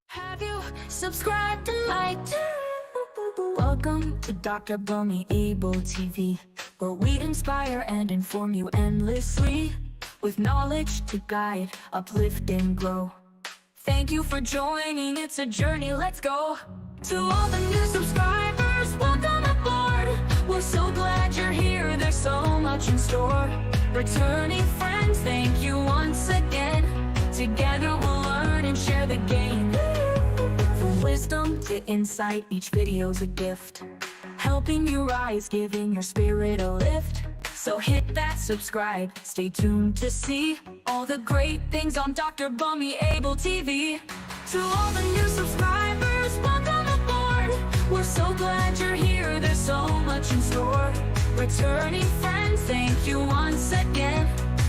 Have you subscribed and liked? Welcome to Dr. Bunmi Abel TV, where we inspire and inform you endlessly, with knowledge to guide, uplift, and grow. Thank you for joining, it's a journey, let's go. To all the new subscribers, welcome aboard. We're so glad you're here, there's so much in store. Returning friends, thank you once again. Together we'll learn and share the game. From wisdom to insight, each video's a gift, helping you rise, giving your spirit a lift. So hit that subscribe, stay tuned to see all the great things on Dr. Bunmi Abel TV. To all the new subscribers, welcome aboard. We're so glad you're here, there's so much in store. Returning friends, thank you once again.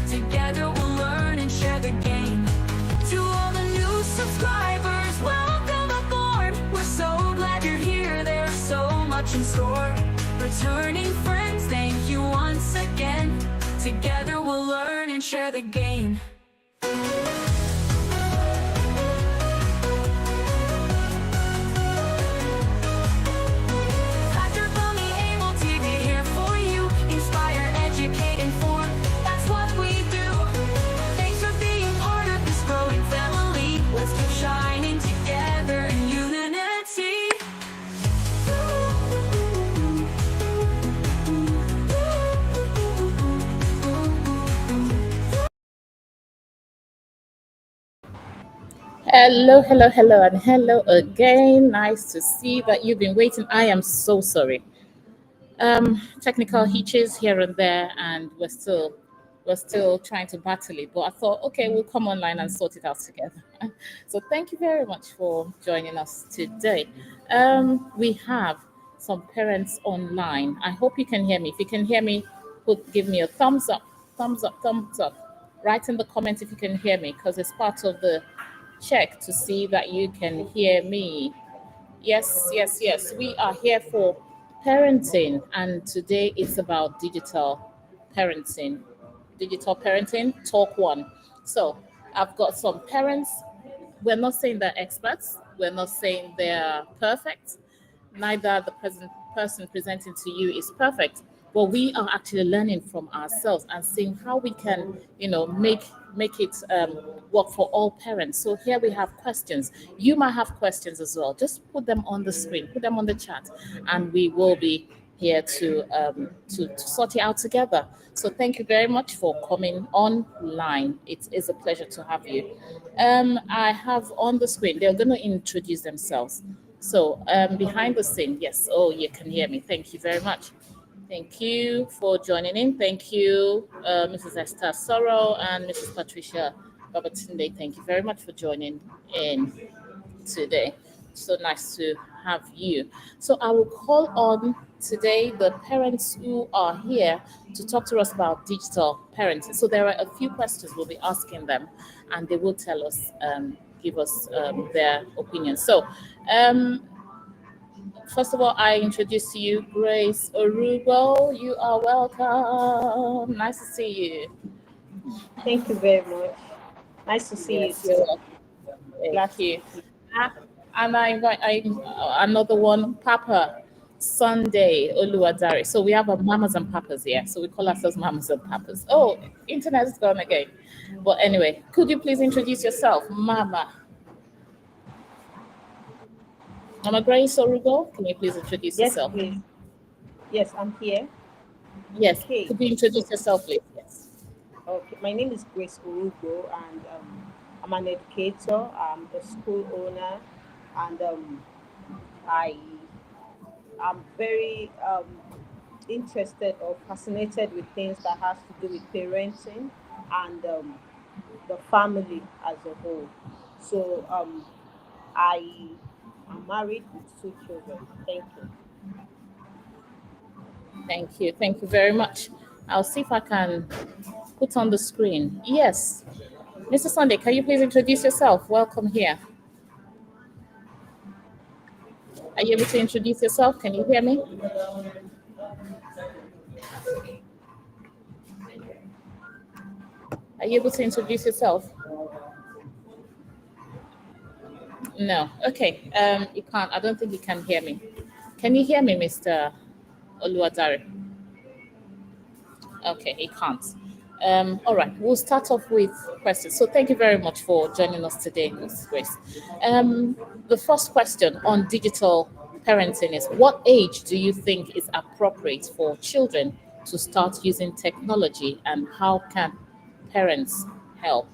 Together we'll learn and share the game. To all the new subscribers, welcome aboard. We're so glad you're here, there's so much in store. Returning friends, thank you once again. Together we'll learn and share the game. Dr. Bunmi Abel TV here for you. Inspire, educate, inform. That's what we do. Thanks for being part of this growing family. Let's keep shining together in unity. Hello, hello, hello, and hello again. Nice to see that you've been waiting. I am so sorry. Technical hitches here and there, and we're still trying to battle it. But I thought, okay, we'll come online and sort it out together. So thank you very much for joining us today. We have some parents online. I hope you can hear me. If you can hear me, give me a thumbs up, thumbs up, thumbs up. Write in the comments if you can hear me, because it's part of the check to see that you can hear me. Yes, yes, yes. We are here for parenting, and today it's about digital parenting. Digital parenting, talk one. So I've got some parents. We're not saying they're experts, we're not saying they're perfect. Neither the present person presenting to you is perfect, but we are actually learning from ourselves and seeing how we can, make it work for all parents. So here we have questions. You might have questions as well. Just put them on the screen, put them on the chat, and we will be here to sort it out together. So thank you very much for coming online. It is a pleasure to have you. I have on the screen, they're going to introduce themselves. So behind the scene, yes. Oh, you can hear me. Thank you very much. Thank you for joining in. Thank you, Mrs. Esther Sorrow and Mrs. Patricia Babatunde. Thank you very much for joining in today. So nice to have you. So I will call on today the parents who are here to talk to us about digital parenting. So there are a few questions we'll be asking them, and they will tell us, give us their opinion. So first of all, I introduce to you Grace Orugo. You are welcome. Nice to see you. Thank you very much. Nice to see Yes, you you're too. welcome. Glad Thank to you. see you. And I invite another one, Papa Sunday Oluwadare. So we have a mamas and papas here. So we call ourselves mamas and papas. Oh, internet is gone again. But anyway, could you please introduce yourself, Mama? Mama Grace Orugo, can you please introduce Yes, yourself? please. Yes, I'm here. Yes, Okay. could you introduce yourself, please? Yes. Okay. My name is Grace Urugo, and I'm an educator. I'm a school owner, and I am very interested or fascinated with things that has to do with parenting and the family as a whole. So I am married with 2 children. Thank you. Thank you. Thank you very much. I'll see if I can put on the screen. Yes. Mr. Sunday, can you please introduce yourself? Welcome here. Are you able to introduce yourself? Can you hear me? Are you able to introduce yourself? No. Okay. You can't. I don't think you can hear me. Can you hear me, Mr. Oluwadare? Okay, he can't. All right, we'll start off with questions. So thank you very much for joining us today, Ms. Grace. The first question on digital parenting is: what age do you think is appropriate for children to start using technology, and how can parents help?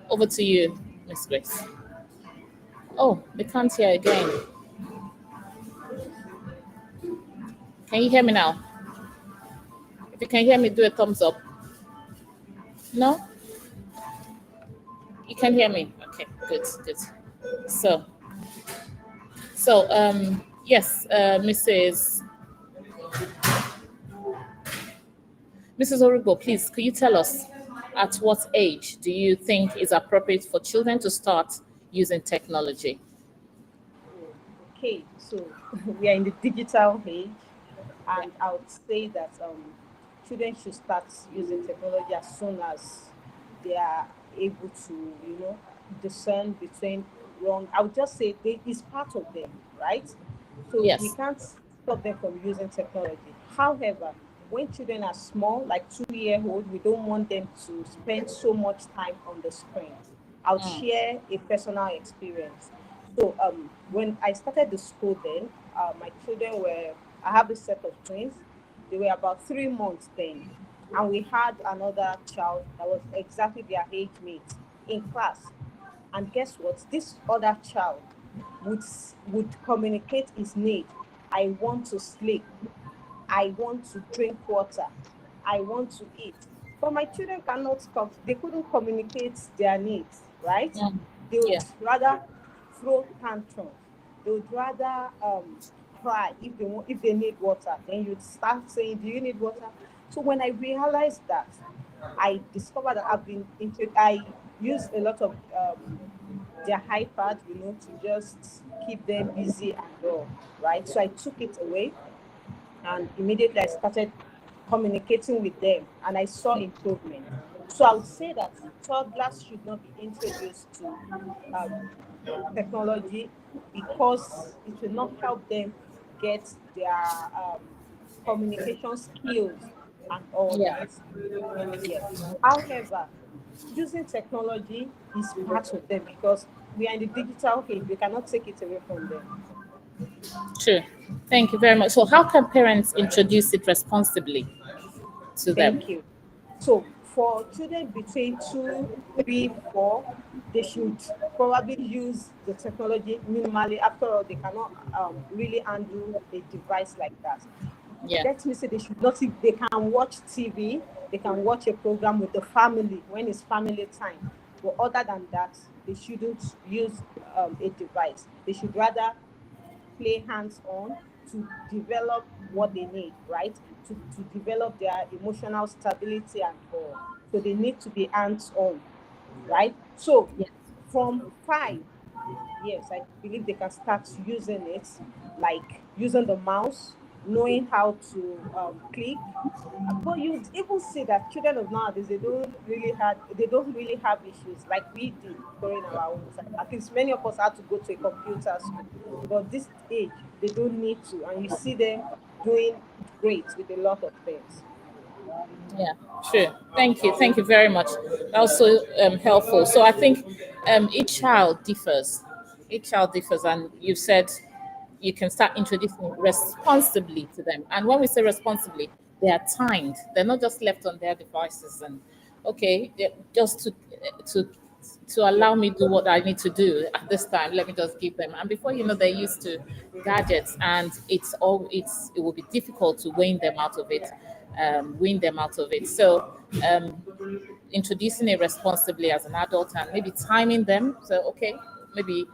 Over to you, Ms. Grace. Oh, we can't hear again. Can you hear me now? If you can hear me, do a thumbs up. No? You can hear me? Okay, good, good. So, yes, Mrs. Orugo, please, could you tell us at what age do you think is appropriate for children to start using technology? Oh, okay, so we are in the digital age, Yeah. and I would say that children should start using technology as soon as they are able to, discern between wrong. I would just say it's part of them, right? So we Yes. can't stop them from using technology. However, when children are small, like 2 year old, we don't want them to spend so much time on the screen. I'll Mm, share a personal experience. So when I started the school then, my children were, I have a set of twins. They were about 3 months then. And we had another child that was exactly their age mate in class. And guess what? This other child would communicate his need. I want to sleep. I want to drink water. I want to eat. But my children cannot come, they couldn't communicate their needs, right? mm, They would yeah. rather throw tantrums. They would rather cry if they need water. Then you'd start saying, "Do you need water?" So when I realized that, I discovered that I use a lot of their iPad, to just keep them busy and all, right? So I took it away, and immediately I started communicating with them, and I saw improvement. So I would say that toddlers should not be introduced to um, technology, because it will not help them get their communication skills and all Yeah. that. Yes. However, using technology is part of them, because we are in the digital age. We cannot take it away from them. True. Thank you very much. So, how can parents introduce it responsibly to them? Thank you. So for children between 2, 3, 4, they should probably use the technology minimally. After all, they cannot really handle a device like that. Yeah. Let me say they should not. They can watch TV. They can watch a program with the family when it's family time. But other than that, they shouldn't use a device. They should rather play hands on to develop what they need, right? To develop their emotional stability and all. So they need to be hands on, right? So Yeah. from 5, yes, I believe they can start using it, like using the mouse, knowing how to click. But you even see that children of nowadays, they don't really have issues like we did during our own time. At least many of us had to go to a computer school, but this age they don't need to, and you see them doing great with a lot of things. Yeah, true. Thank you. Thank you very much. Also helpful. So I think each child differs. Each child differs, and you said you can start introducing responsibly to them. And when we say responsibly, they are timed. They're not just left on their devices and okay, just to to allow me do what I need to do at this time. Let me just give them. And before you know, they're used to gadgets, and it will be difficult to wean them out of it. So introducing it responsibly as an adult and maybe timing them. So okay, maybe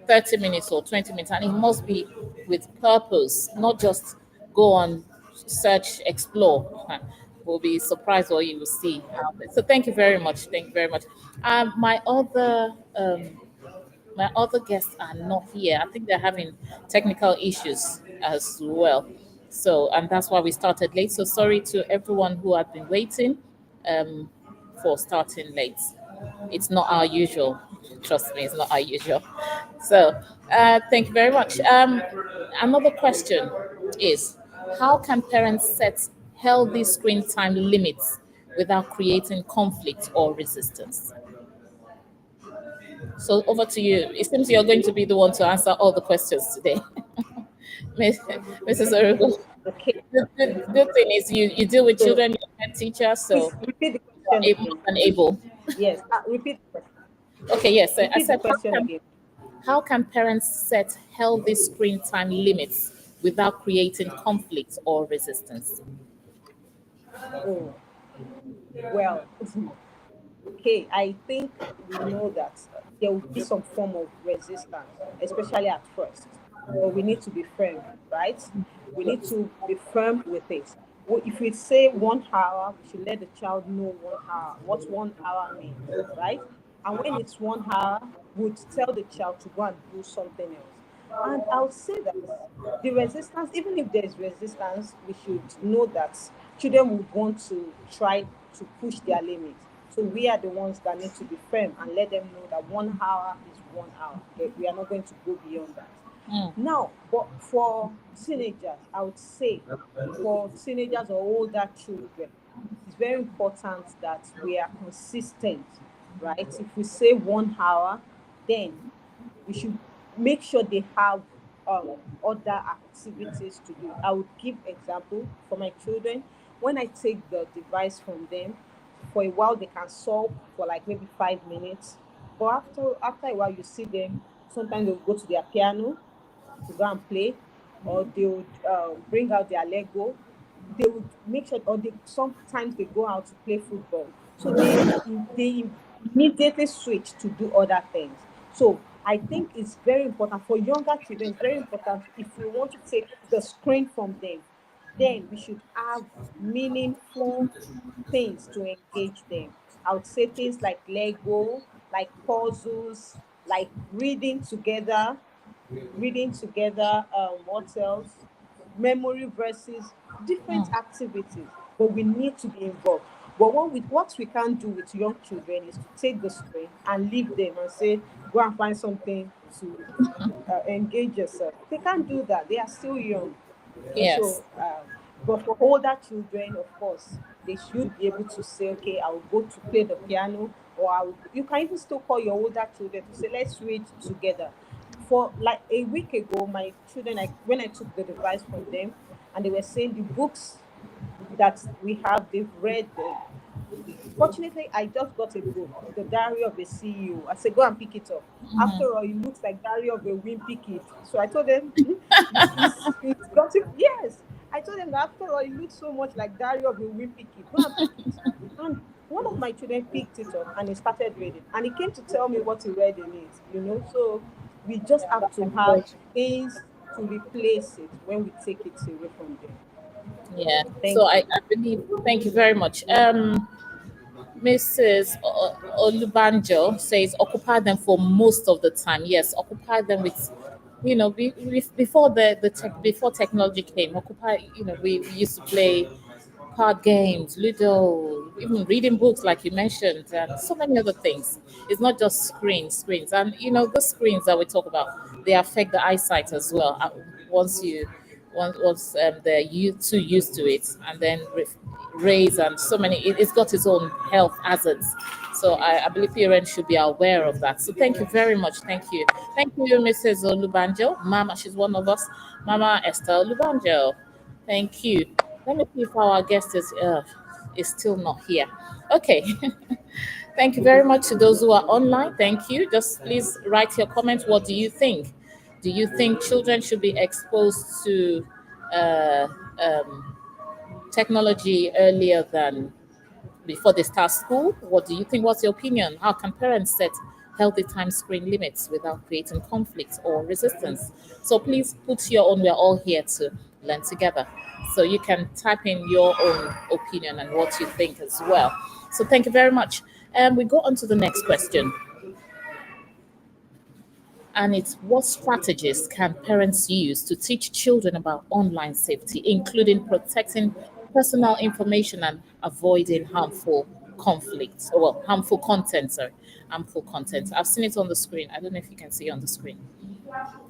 30 minutes or 20 minutes, and it must be with purpose, not just go on search, explore. We'll be surprised what you will see out there. So thank you very much. Thank you very much. My other guests are not here. I think they're having technical issues as well. So, and that's why we started late. So sorry to everyone who had been waiting. um, for starting late. It's not our usual. Trust me, it's not our usual. So, thank you very much. Another question is, how can parents set healthy screen time limits without creating conflict or resistance? So, over to you. It seems you're going to be the one to answer all the questions today, Miss- Mrs. Orugo. Okay. Good thing is you deal with So children, you're a head teacher, please so repeat the you're question more again. than able. Yes. Repeat the question. Okay, yes. I Repeat the said, question again. how can parents set healthy screen time limits without creating conflict or resistance? Oh, well, okay. I think we know that there will be some form of resistance, especially at first. But we need to be firm, right? We need to be firm with it. If we say 1 hour, we should let the child know 1 hour, what 1 hour means, right? And when it's 1 hour, we'd tell the child to go and do something else. And I'll say that the resistance, even if there's resistance, we should know that children would want to try to push their limits. So we are the ones that need to be firm and let them know that 1 hour is 1 hour. We are not going to go beyond that. Mm, Now, but for teenagers, I would say for teenagers or older children, it's very important that we are consistent, right? If we say 1 hour, then we should make sure they have other activities to do. I would give example for my children. When I take the device from them, for a while they can solve for like maybe 5 minutes. But after a while, you see them. Sometimes they'll go to their piano to go and play, or they would bring out their Lego. They would make sure, or they sometimes they go out to play football. So they immediately switch to do other things. So I think it's very important for younger children. It's very important if we want to take the screen from them, then we should have meaningful things to engage them. I would say things like Lego, like puzzles, like reading together, what else? Memory verses, different mm, activities, but we need to be involved. But what we can't do with young children is to take the screen and leave them and say, go and find something to engage yourself. They can't do that. They are still young. Okay, yes. so but for older children, of course, they should be able to say, okay, I'll go to play the piano, or you can even still call your older children to say, let's read together. For like a week ago, my children, when I took the device from them, and they were saying the books that we have, they've read them. Fortunately, I just got a book, The Diary of a CEO. I said, go and pick it up. After all, it looks like Diary of a Wimpy Kid. So I told them, it's got to, yes. I told them that after all, it looks so much like Diary of a Wimpy Kid. Go and pick it. And one of my children picked it up and he started reading. And he came to tell me what he read in it. So we just have to have things to replace it when we take it away from them. Yeah. So Thank you. I believe, thank you very much. Mrs. Olubanjo says, occupy them for most of the time. Yes, occupy them with, before before technology came, occupy, we used to play card games, Ludo, even reading books, like you mentioned, and so many other things. It's not just screens, and the screens that we talk about, they affect the eyesight as well. Once you, once they're too used to it, and then rays and so many, it's got its own health hazards. So I believe parents should be aware of that. So thank you very much. Thank you, Mrs. Olubanjo. Mama, she's one of us. Mama Esther Olubanjo. Thank you. Let me see if our guest is still not here. Okay. Thank you very much to those who are online. Thank you. Just please write your comments. What do you think? Do you think children should be exposed to uh, um, technology earlier than before they start school? What do you think? What's your opinion? How can parents set healthy time screen limits without creating conflict or resistance? So please put your own. We're all here to learn together. So you can type in your own opinion and what you think as well. So thank you very much. And we go on to the next question. And it's, what strategies can parents use to teach children about online safety, including protecting personal information and avoiding harmful conflicts, or well, harmful content, sorry, harmful content. I've seen it on the screen. I don't know if you can see it on the screen.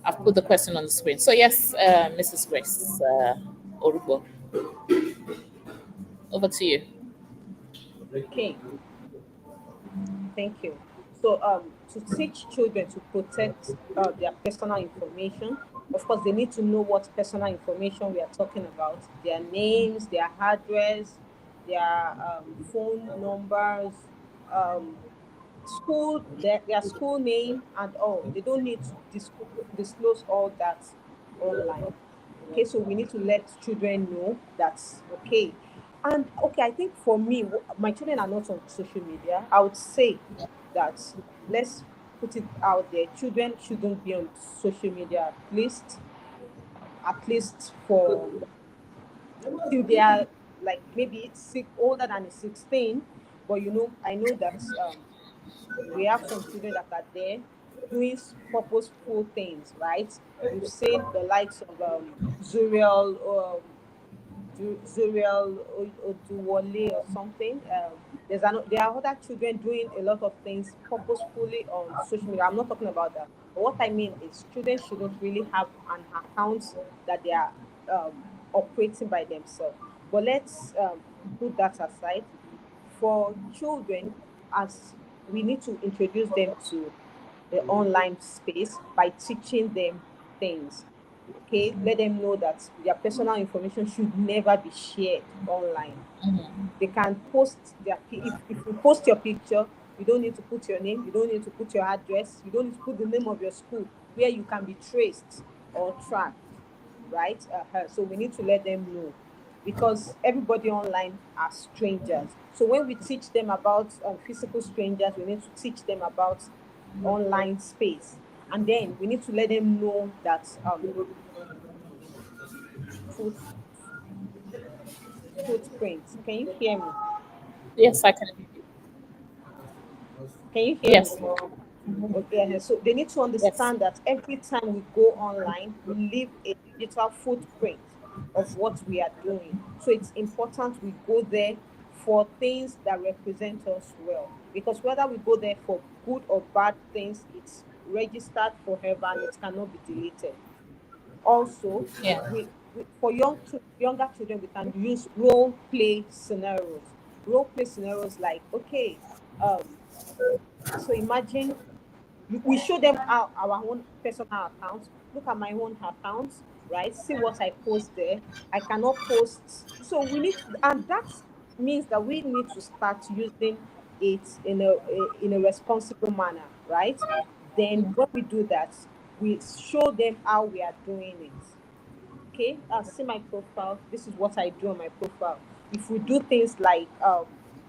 I've put the question on the screen. So yes, Mrs. Grace Orubo, over to you. Okay, thank you. So, to teach children to protect their personal information, of course, they need to know what personal information we are talking about: their names, their address, their phone numbers, um, school, their school name, and all. They don't need to disclose all that online. Okay, so we need to let children know that's okay. And okay, I think for me, my children are not on social media. I would say that, let's put it out there, children shouldn't be on social media, at least for till they are like maybe older than 16. But I know that we have some children that are there doing purposeful things, right? We've seen the likes of Zuriel, Zuriel Oduwole or something. There are other children doing a lot of things purposefully on social media. I'm not talking about that. But what I mean is, children shouldn't really have an account that they are operating by themselves. But let's put that aside. For children, as we need to introduce them to the online space by teaching them things. Okay, let them know that their personal information should never be shared online. They can post if you post your picture, you don't need to put your name, you don't need to put your address, you don't need to put the name of your school where you can be traced or tracked, right? So we need to let them know, because everybody online are strangers. So when we teach them about physical strangers, we need to teach them about online space, and then we need to let them know that foot, footprints. Can you hear me? Yes, I can. Can you hear me? Yes, Okay, so they need to yes, understand that every time we go online, we leave a digital footprint of what we are doing. So it's important we go there for things that represent us well. Because whether we go there for good or bad things, it's registered forever and it cannot be deleted. Also, yeah, for younger children, we can use role play scenarios like, okay, um so imagine, we show them our own personal account. Look at my own account, right? See what I post there. I cannot post. So we need, and that means that we need to start using it in a responsible manner, right? Then when we do that, we show them how we are doing it. Okay, see my profile, this is what I do on my profile. If we do things like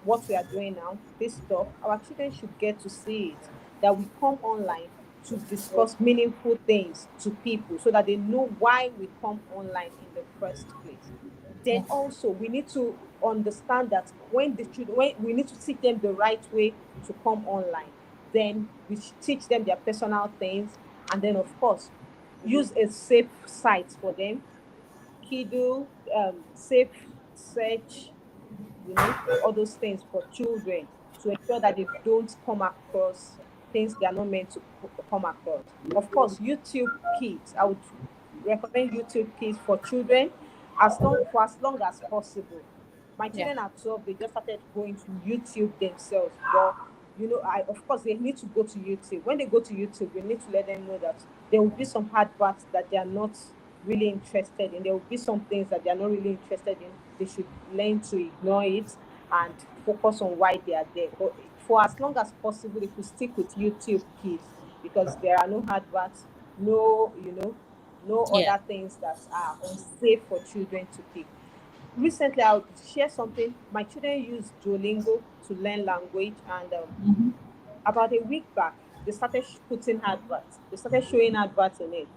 what we are doing now, this stuff, our children should get to see it, that we come online to discuss meaningful things to people so that they know why we come online in the first place. Then also we need to understand that when we need to teach them the right way to come online, then we should teach them their personal things, and then of course use a safe site for them. Kido, safe search, all those things for children, to ensure that they don't come across things they are not meant to come across. Of course, YouTube Kids, I would recommend YouTube Kids for children as long as possible. My yeah, children are 12, they just started going to YouTube themselves. But I of course they need to go to YouTube. When they go to YouTube, we need to let them know that there will be some adverts that they are not really interested in. There will be some things that they are not really interested in. They should learn to ignore it and focus on why they are there. But for as long as possible, if we stick with YouTube Kids, because there are no adverts, no yeah. other things that are unsafe for children to pick. Recently, I'll share something. My children use Duolingo to learn language, and about a week back, they started putting adverts. They started showing adverts in it.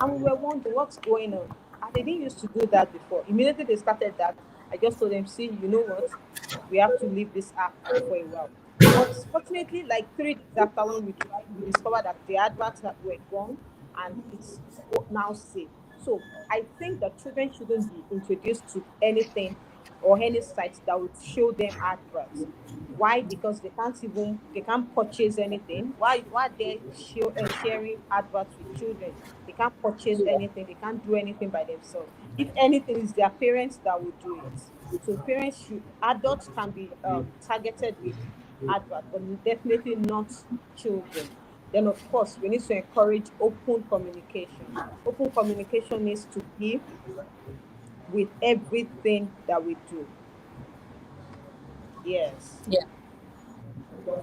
And we were wondering what's going on. And they didn't used to do that before. Immediately they started that, I just told them, see, you know what? We have to leave this app for a while. But fortunately, like 3 days after, when we tried, we discovered that the adverts that were gone and it's now safe. So I think that children shouldn't be introduced to anything or any site that would show them adverts. Why? Because they can't purchase anything. Why they sharing adverts with children? They can't purchase anything. They can't do anything by themselves. If anything, it's their parents that will do it. So parents should adults can be targeted with advert, but definitely not children. Then of course we need to encourage open communication. Open communication needs to be with everything that we do. Yes. Yeah.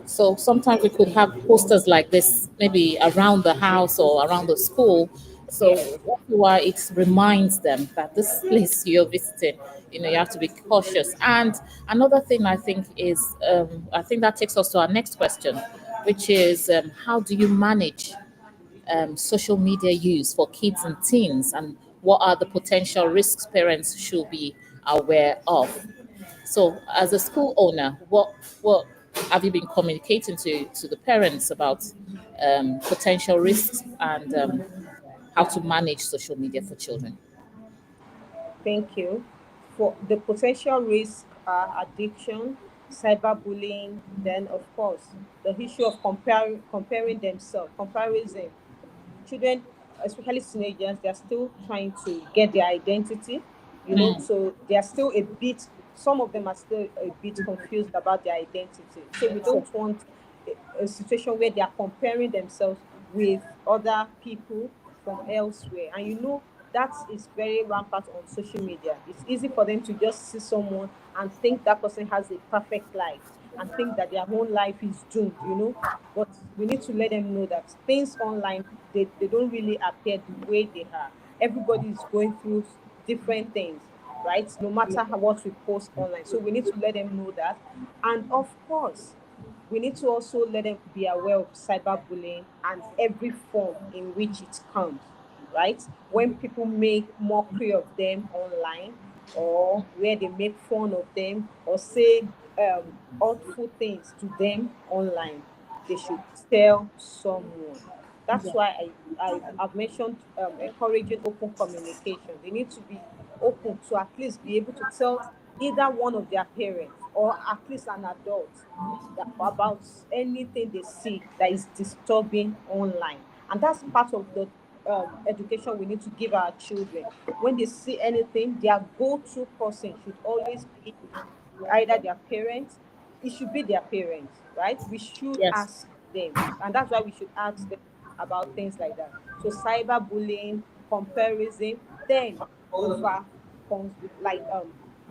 So sometimes we could have posters like this, maybe around the house or around the school. So Yes. why it reminds them that this place you're visiting, you have to be cautious. And another thing I think is, I think that takes us to our next question, which is, how do you manage social media use for kids and teens, and what are the potential risks parents should be aware of? So, as a school owner, what have you been communicating to the parents about potential risks and how to manage social media for children? Thank you. For the potential risk are addiction, cyberbullying, then of course the issue of comparing themselves, comparison. Children, especially teenagers, they're still trying to get their identity, so they're still a bit, some of them are still a bit confused about their identity. So we don't want a situation where they are comparing themselves with other people from elsewhere. And that is very rampant on social media. It's easy for them to just see someone and think that person has a perfect life and think that their own life is doomed. But we need to let them know that things online, they don't really appear the way they are. Everybody is going through different things, right? No matter what we post online. So we need to let them know that. And of course, we need to also let them be aware of cyberbullying and every form in which it comes, right? When people make mockery of them online, or where they make fun of them, or say hurtful things to them online, they should tell someone. That's why I've mentioned encouraging open communication. They need to be open to at least be able to tell either one of their parents or at least an adult about anything they see that is disturbing online. And that's part of the education we need to give our children. When they see anything, their go-to person should always be either their parents. It should be their parents, right? We should Yes. ask them, and that's why we should ask them about things like that. So cyberbullying, comparison, then over like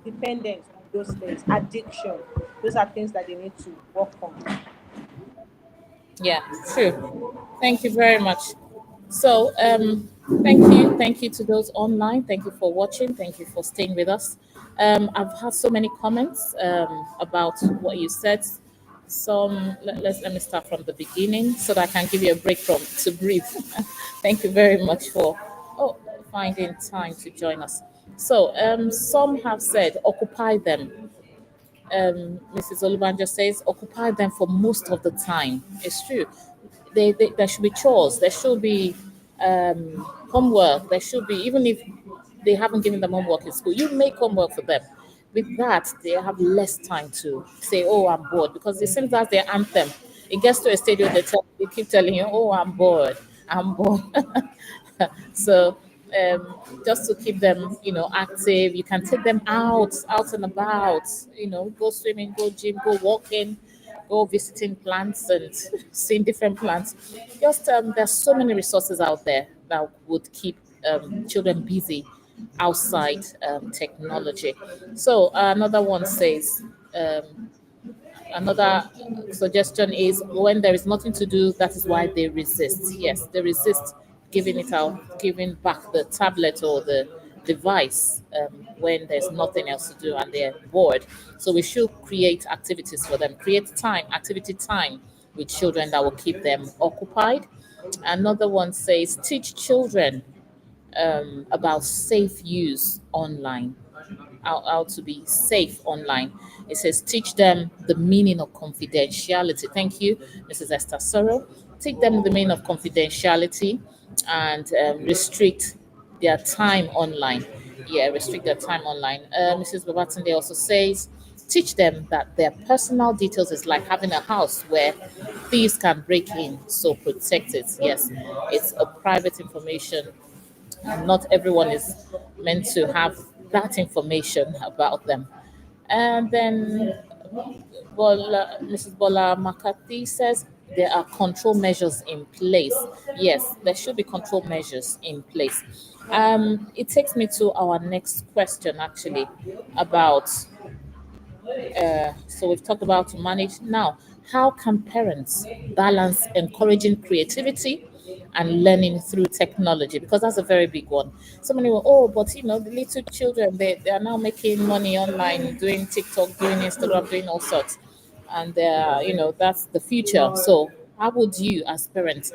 dependence on those things, addiction. Those are things that they need to work on. Yeah, true. Thank you very much. So, thank you to those online. Thank you for watching. Thank you for staying with us. I've had so many comments about what you said. Let me start from the beginning so that I can give you a break from to breathe. Thank you very much for finding time to join us. So, some have said occupy them. Mrs. Olubanjo says, occupy them for most of the time. It's true. There should be chores. There should be homework. There should be, even if they haven't given them homework in school, you make homework for them. With that, they have less time to say, "Oh, I'm bored," because it seems that's their anthem. It gets to a stage where they keep telling you, "Oh, I'm bored. I'm bored." So just to keep them, active, you can take them out and about, go swimming, go gym, go walking, go visiting plants and seeing different plants. Just there's so many resources out there that would keep children busy outside technology. So another one says, another suggestion is when there is nothing to do, that is why they resist. Yes, they resist giving it out, giving back the tablet or the device when there's nothing else to do and they're bored. So we should create activities for them, create time, activity time with children that will keep them occupied. Another one says teach children about safe use online, how to be safe online. It says teach them the meaning of confidentiality. Thank you, Mrs. Esther Sorrow. Teach them the meaning of confidentiality and restrict their time online. yeah, restrict their time online. Mrs. Babatunde also says, teach them that their personal details is like having a house where thieves can break in, so protect it. Yes, it's a private information, and not everyone is meant to have that information about them. And then Mrs. Bola McCarthy says there are control measures in place. Yes, there should be control measures in place. It takes me to our next question, actually, about so we've talked about to manage now. How can parents balance encouraging creativity and learning through technology? Because that's a very big one. So many will, oh, but the little children, they are now making money online, doing TikTok, doing Instagram, doing all sorts. And that's the future. So how would you as parents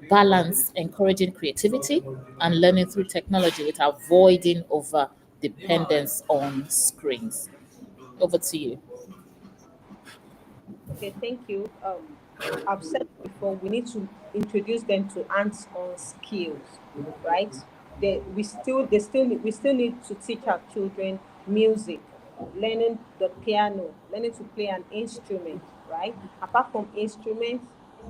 balance encouraging creativity and learning through technology with avoiding over dependence on screens? Over to you. Okay, thank you. I've said before, we need to introduce them to hands-on skills, right? We still need to teach our children music, learning the piano, learning to play an instrument, right? Apart from instruments,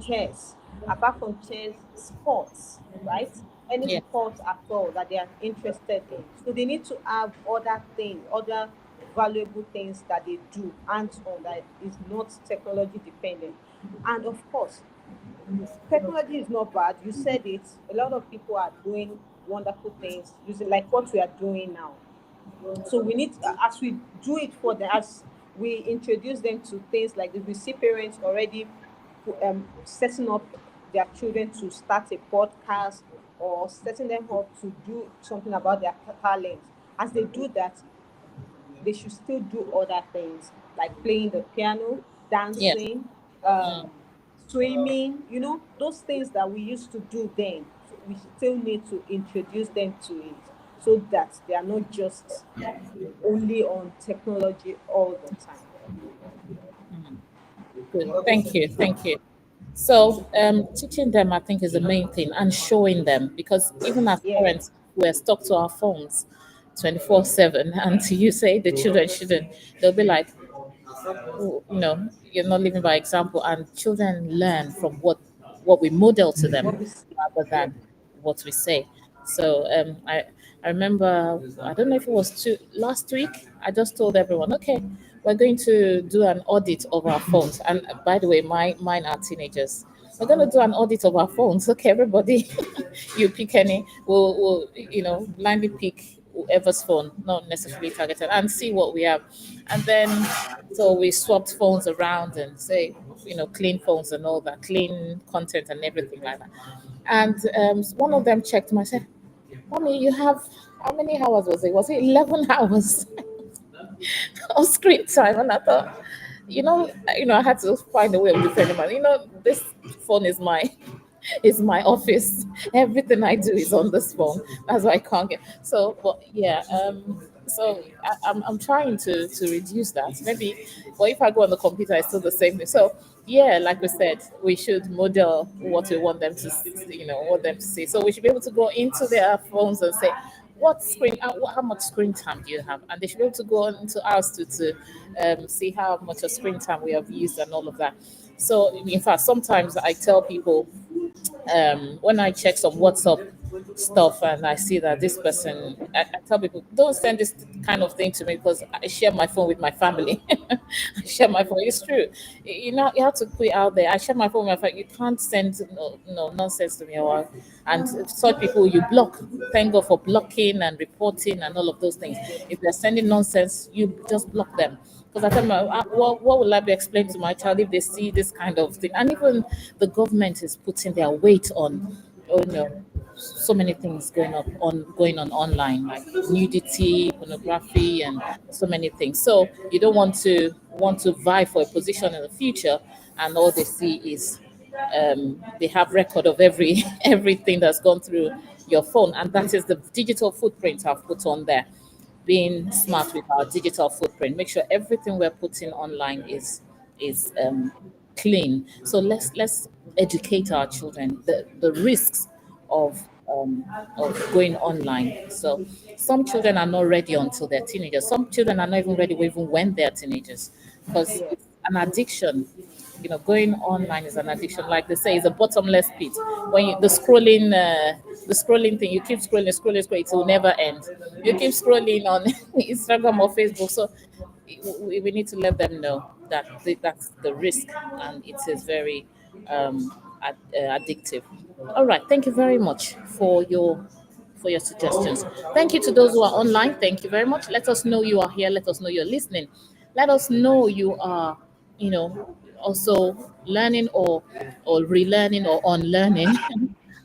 chess. Apart from chess, sports, right? Any Yeah. sport at all that they are interested in. So they need to have other things, other valuable things that they do hands on that is not technology dependent. And of course, technology is not bad. You said it. A lot of people are doing wonderful things using like what we are doing now. So we need, as we do it for them, as we introduce them to things like this, we see parents already setting up their children to start a podcast or setting them up to do something about their talent. As they do that, they should still do other things like playing the piano, Yes. dancing, Mm, swimming, those things that we used to do then. So we still need to introduce them to it so that they are not just only on technology all the time. good. Thank you. Thank you. So, teaching them, I think, is the main thing, and showing them, because even as Yeah. parents, we're stuck to our phones 24/7. And you say the children shouldn't, they'll be like, you're not living by example, and children learn from what we model to What them we see. rather Yeah. than what we say. So I remember, I don't know if it was last week. I just told everyone, okay, we're going to do an audit of our phones. And by the way, mine are teenagers. We're going to do an audit of our phones. Okay, everybody, you pick any. We'll blindly pick whoever's phone, not necessarily targeted, and see what we have. And then, so we swapped phones around and say, clean phones and all that, clean content and everything like that. And one of them checked my said, Mommy, you have how many hours was it? Was it 11 hours of screen time? And I thought, I had to find a way of defending my, this phone is my office. Everything I do is on this phone. That's why I can't get. So, but yeah, so I'm trying to reduce that. Maybe, but if I go on the computer, it's still the same thing. So yeah, like we said, we should model what we want them to, want them to see. So we should be able to go into their phones and say, how much screen time do you have? And they should be able to go into ours to see how much of screen time we have used and all of that. So in fact, sometimes I tell people, when I check some WhatsApp stuff and I see that this person, I tell people, don't send this kind of thing to me because I share my phone with my family. I share my phone. It's true. You have to put it out there. I share my phone with my family. You can't send no nonsense to me. And such people you block. Thank God for blocking and reporting and all of those things. If they're sending nonsense, you just block them. Because I tell them, what will I be explaining to my child if they see this kind of thing? And even the government is putting their weight on, so many things going on online, like nudity, pornography, and so many things. So you don't want to vie for a position in the future, and all they see is they have record of everything that's gone through your phone, and that is the digital footprint I've put on there. Being smart with our digital footprint, make sure everything we're putting online is clean. So let's educate our children the risks of um, of going online. So some children are not ready until they're teenagers. Some children are not even ready even when they're teenagers because Yeah. it's an addiction. Going online is an addiction. Like they say, it's a bottomless pit. When the scrolling thing, you keep scrolling, scrolling, scrolling, it will never end. You keep scrolling on Instagram or Facebook. So we need to let them know that that's the risk, and it is very addictive. All right, thank you very much for your suggestions. Thank you to those who are online. Thank you very much. Let us know you are here. Let us know you're listening. Let us know you are, also learning or relearning or unlearning.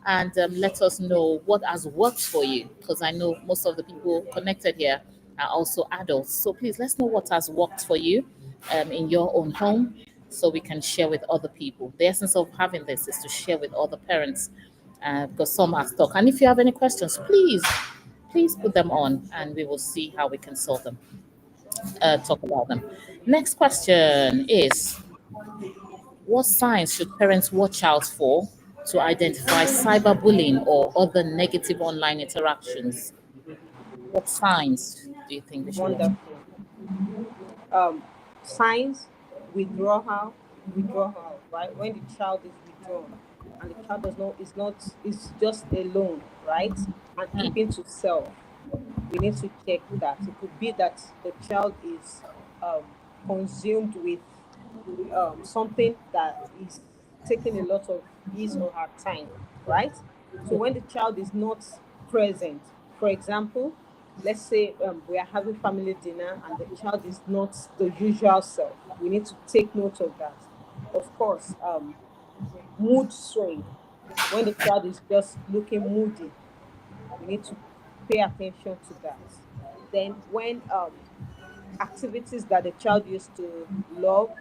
And let us know what has worked for you, because I know most of the people connected here are also adults. So please let's know what has worked for you in your own home, so we can share with other people. The essence of having this is to share with other parents, because some are stuck. And if you have any questions, please put them on, and we will see how we can solve them, talk about them. Next question is, what signs should parents watch out for to identify cyberbullying or other negative online interactions? What signs do you think they should watch? Wonderful. um, Signs: withdrawal, right? When the child is withdrawn and the child does not is just alone, right? And keeping to self. We need to check that. It could be that the child is consumed with something that is taking a lot of his or her time, right? So when the child is not present, for example, let's say we are having family dinner and the child is not the usual self, we need to take note of that. Of course, mood swing. When the child is just looking moody, we need to pay attention to that. Then when activities that the child used to love,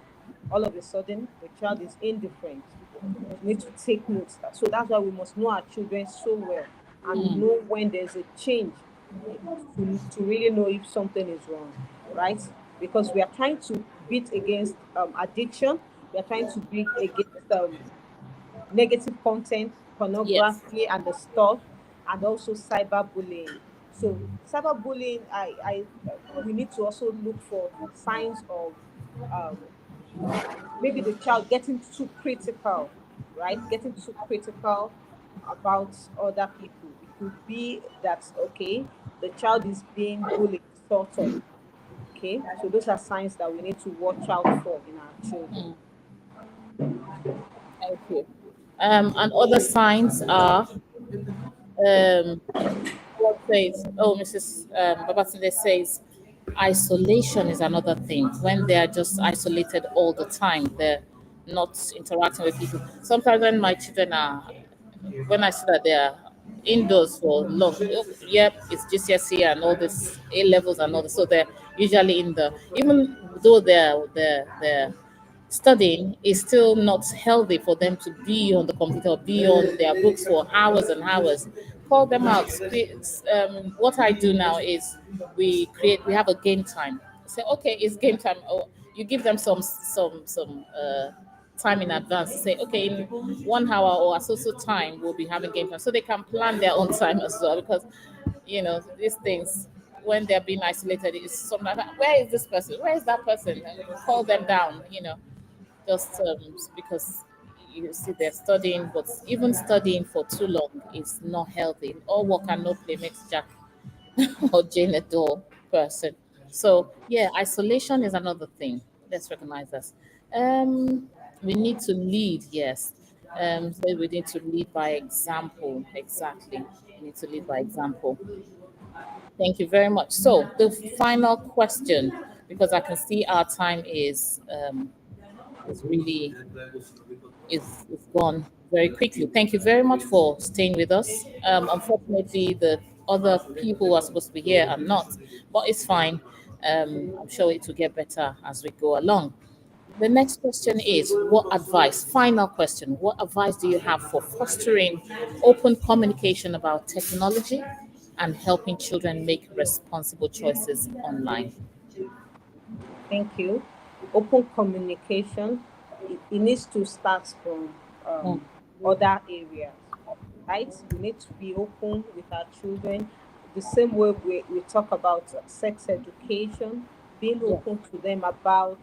all of a sudden the child is indifferent. We need to take notes. So that's why we must know our children so well and Mm, know when there's a change, to really know if something is wrong, right? Because we are trying to beat against addiction, we are trying to beat against negative content, yes. pornography, and the stuff, and also cyberbullying. So cyberbullying, we need to also look for signs of um, maybe the child getting too critical, right? Getting too critical about other people. It could be that, okay, the child is being bullied, sort of. Okay, so those are signs that we need to watch out for in our children. Mm, thank you. And other signs are, um, what says, oh, Mrs. Babatunde says, isolation is another thing. When they are just isolated all the time, they're not interacting with people. Sometimes when I see that they're indoors for long, oh, yep, it's GCSE and all this A levels and all this, so they're usually in the, even though they're studying, is still not healthy for them to be on the computer or be on their books for hours and hours. Call them out. What I do now is we have a game time. Say, okay, it's game time. Oh, you give them some time in advance. Say, okay, in 1 hour or so time, we'll be having game time, so they can plan their own time as well. Because these things, when they're being isolated, it's sometimes, where is this person? Where is that person? And call them down. Just because you see they're studying, but even studying for too long is not healthy. All work and no play makes Jack or Jane a dull person. So yeah, isolation is another thing. Let's recognize this. We need to lead, yes. So we need to lead by example. Exactly. We need to lead by example. Thank you very much. So the final question, because I can see our time is really is gone very quickly. Thank you very much for staying with us. Unfortunately, the other people who are supposed to be here are not, but it's fine. I'm sure it will get better as we go along. The next question is, what advice, final question, what advice do you have for fostering open communication about technology and helping children make responsible choices online? Thank you. Open communication, it needs to start from Mm, other areas. right? We need to be open with our children. The same way we talk about sex education, being Yeah. open to them about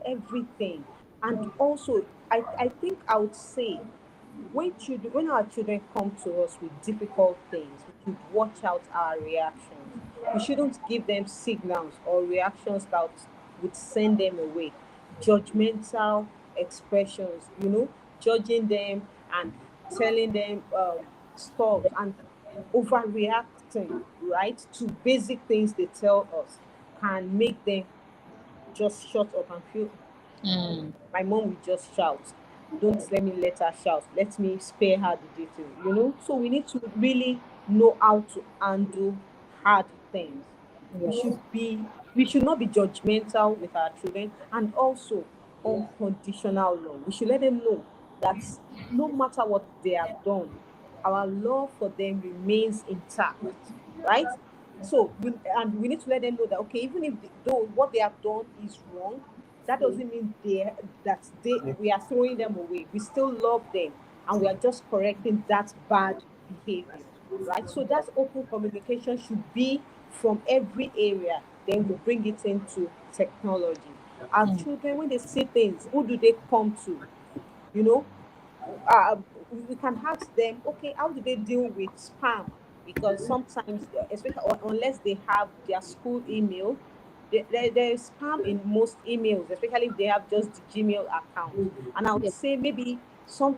everything. And also, I think I would say when our children come to us with difficult things, we should watch out our reactions. We shouldn't give them signals or reactions that would send them away. Judgmental expressions, judging them and telling them stuff and overreacting, right, to basic things they tell us can make them just shut up and feel Mm. my mom will just shout. Don't let me let her shout. Let me spare her the detail. So we need to really know how to handle hard things. We Yes. should be we should not be judgmental with our children, and also unconditional love. We should let them know that no matter what they have done, our love for them remains intact, right? And we need to let them know that okay, even if though what they have done is wrong, that doesn't mean we are throwing them away. We still love them, and we are just correcting that bad behavior, right? So that open communication should be from every area. Then we bring it into technology. Our Mm. children, when they see things, who do they come to? You know, uh, we can ask them, okay, how do they deal with spam? Because sometimes, especially unless they have their school email, there's spam in most emails, especially if they have just the Gmail account. And I would Yeah. say maybe some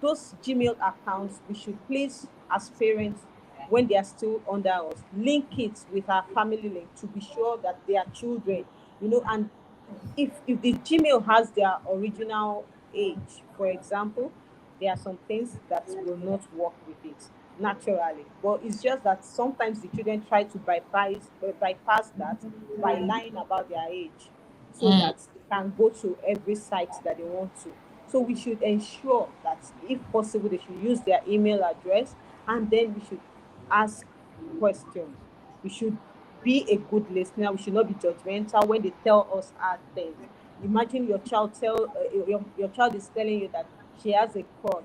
those Gmail accounts we should please, as parents, when they are still under us, link it with our family link to be sure that they are children, and if the Gmail has their original age, for example, there are some things that will not work with it naturally. But it's just that sometimes the children try to bypass that by lying about their age so Mm. that they can go to every site that they want to. So we should ensure that if possible they should use their email address, and then we should ask questions. We should be a good listener. We should not be judgmental when they tell us hard things. Imagine your child is telling you that she has a crush,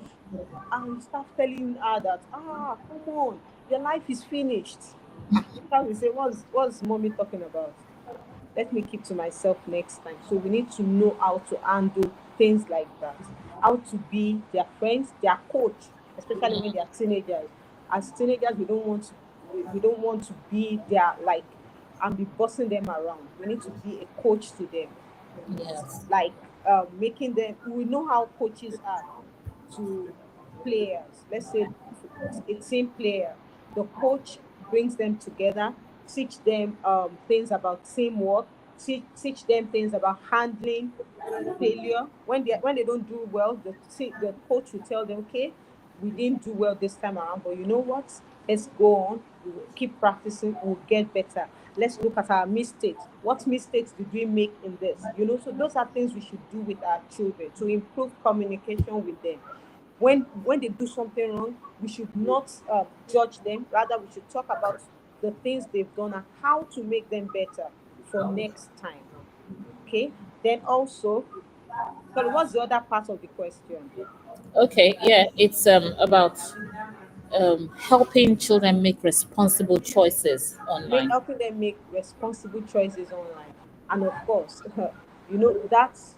and you start telling her that come on, your life is finished. The child will say, what's mommy talking about? Let me keep to myself next time. So we need to know how to handle things like that, how to be their friends, their coach, especially when they are teenagers. As teenagers, we don't want to be their like and be bossing them around. We need to be a coach to them, Yes. like making them. We know how coaches are to players. Let's say a team player, the coach brings them together, teach them things about teamwork, teach them things about handling failure. When they don't do well, the coach will tell them, okay, we didn't do well this time around, but you know what? Let's go on. We will keep practicing. We'll get better. Let's look at our mistakes. What mistakes did we make in this? So those are things we should do with our children to improve communication with them. When they do something wrong, we should not judge them. Rather, we should talk about the things they've done and how to make them better for next time. Okay. Then also, sorry, what's the other part of the question? Okay. Yeah. It's about helping children make responsible choices online. Helping them make responsible choices online. And of course, that's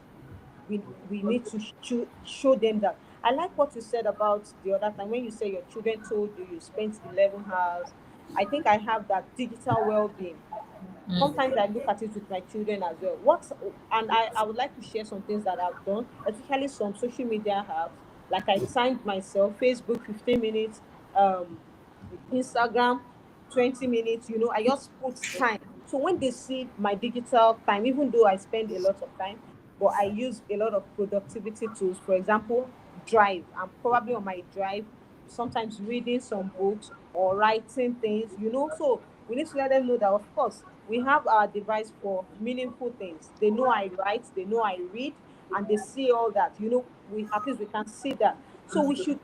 we need to show them that. I like what you said about the other time when you say your children told you spent 11 hours. I think I have that digital well-being. Mm. Sometimes I look at it with my children as well. I would like to share some things that I've done, especially some social media apps. Like I timed myself, Facebook 15 minutes, um, Instagram 20 minutes, I just put time. So when they see my digital time, even though I spend a lot of time, but I use a lot of productivity tools. For example, Drive. I'm probably on my Drive, sometimes reading some books or writing things, So we need to let them know that, of course, we have our device for meaningful things. They know I write, they know I read, and they see all that. We at least we can see that. So we should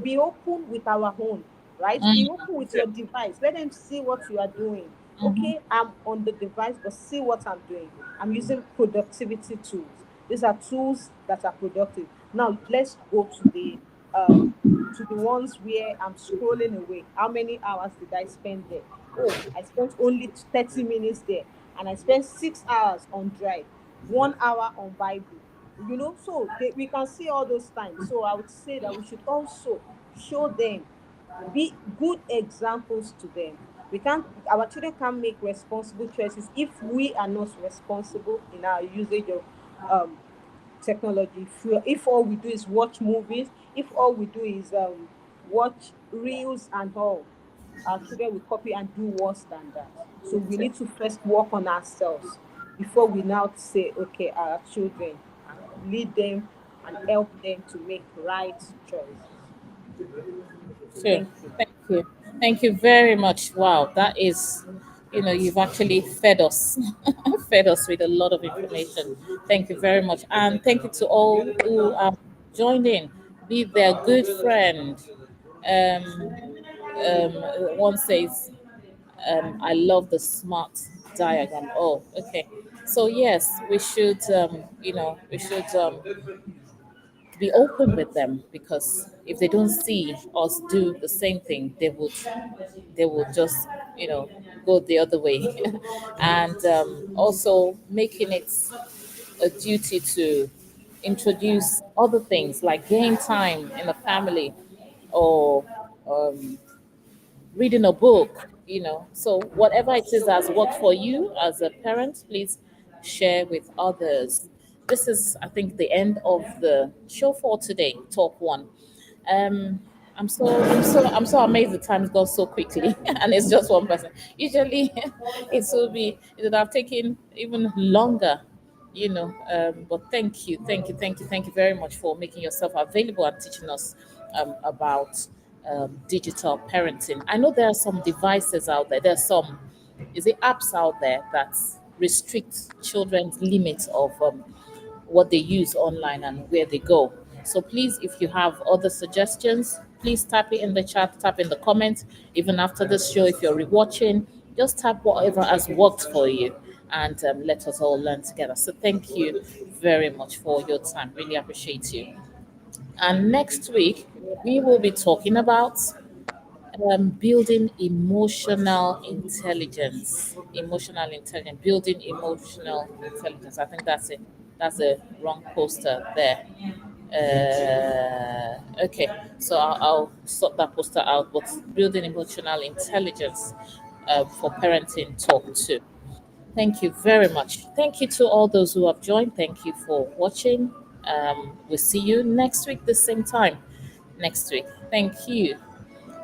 be open with our own, right? Be Mm. open with your device. Let them see what you are doing. Okay, I'm on the device, but see what I'm doing. I'm using productivity tools. These are tools that are productive. Now let's go to the to the ones where I'm scrolling away. How many hours did I spend there? Oh, I spent only 30 minutes there, and I spent 6 hours on drive, 1 hour on Bible. So we can see all those times. So I would say that we should also show them, be good examples to them. Our children can't make responsible choices if we are not responsible in our usage of um, technology. If all we do is watch movies, if all we do is watch reels and all, our children will copy and do worse than that. So we need to first work on ourselves before we now say, okay, our children, and lead them and help them to make right choices. Sure. Thank you. Thank you. Thank you very much. Wow, that is, you've actually fed us, fed us with a lot of information. Thank you very much. And thank you to all who have joined in. Be their good friend. Um, One says, I love the smart diagram. Oh, okay. So yes, we should be open with them, because if they don't see us do the same thing, they would just you know go the other way. And also making it a duty to introduce other things like game time in the family, or um, reading a book, So whatever it is that's worked for you as a parent, please share with others. This is, I think, the end of the show for today, Talk One. Um, I'm so amazed the time's gone so quickly, and it's just one person. Usually, it would have taken even longer, But thank you very much for making yourself available and teaching us about digital parenting. I know there are some devices out there. There's some, is it apps out there that restrict children's limits of what they use online and where they go. So please, if you have other suggestions, please type it in the chat, type in the comments. Even after this show, if you're rewatching, just type whatever has worked for you, and let us all learn together. So thank you very much for your time. Really appreciate you. And next week, we will be talking about building emotional intelligence. Emotional intelligence, building emotional intelligence. I think that's it. That's a wrong poster there. Okay, so I'll sort that poster out. But building emotional intelligence for parenting talk too. Thank you very much. Thank you to all those who have joined. Thank you for watching. We'll see you next week, the same time next week. Thank you.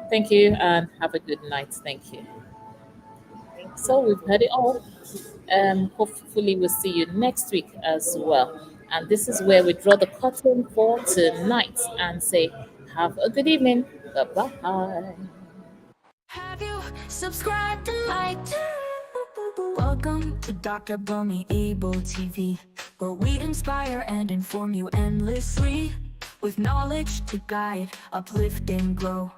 Thank you, and have a good night. Thank you. Thank you. So we've heard it all. Hopefully, we'll see you next week as well. And this is where we draw the curtain for tonight and say, have a good evening. Bye bye. Have you subscribed and liked? Welcome to Dr. Bunmi Abel TV, where we inspire and inform you endlessly, with knowledge to guide, uplift, and grow.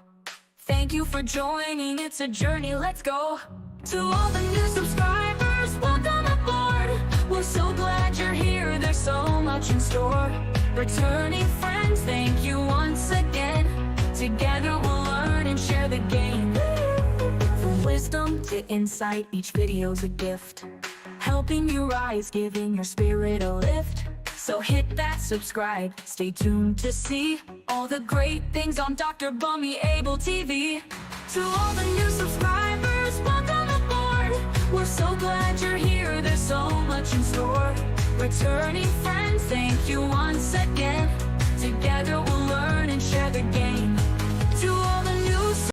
Thank you for joining, it's a journey, let's go. To all the new subscribers, welcome aboard. We're so glad you're here, there's so much in store. Returning friends, thank you once again. Together we'll learn and share the game. From wisdom to insight, each video's a gift, helping you rise, giving your spirit a lift. So hit that subscribe, stay tuned to see all the great things on Dr. Bunmi Abel TV. To all the new subscribers, welcome aboard. We're so glad you're here, there's so much in store. Returning friends, thank you once again. Together we'll learn